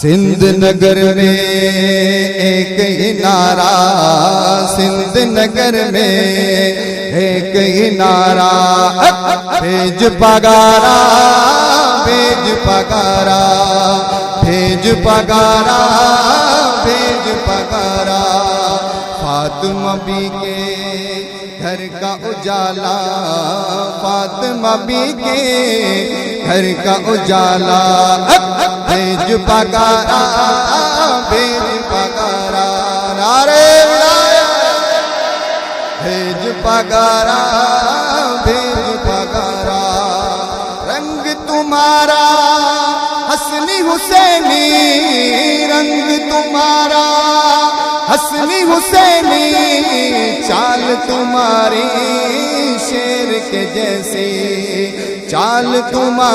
سندھ نگر میں ایک ہی نعرہ، سندھ نگر میں ایک ہی نعرہ، بھیج پگارا بھیج پگارا بھیج پگارا بھیج پگارا، فاطمہ بی کے گھر کا اجالا، فاطمہ بی کے گھر کا اجالا، بھیج پگارا بھیج پگارا، نعرے ولایت، بھیج پگارا بھیج پگارا، رنگ تمہارا حسنی حسینی، رنگ تمہارا حسنی حسینی، چال تمہاری شیر کے جیسی، چال تمہاری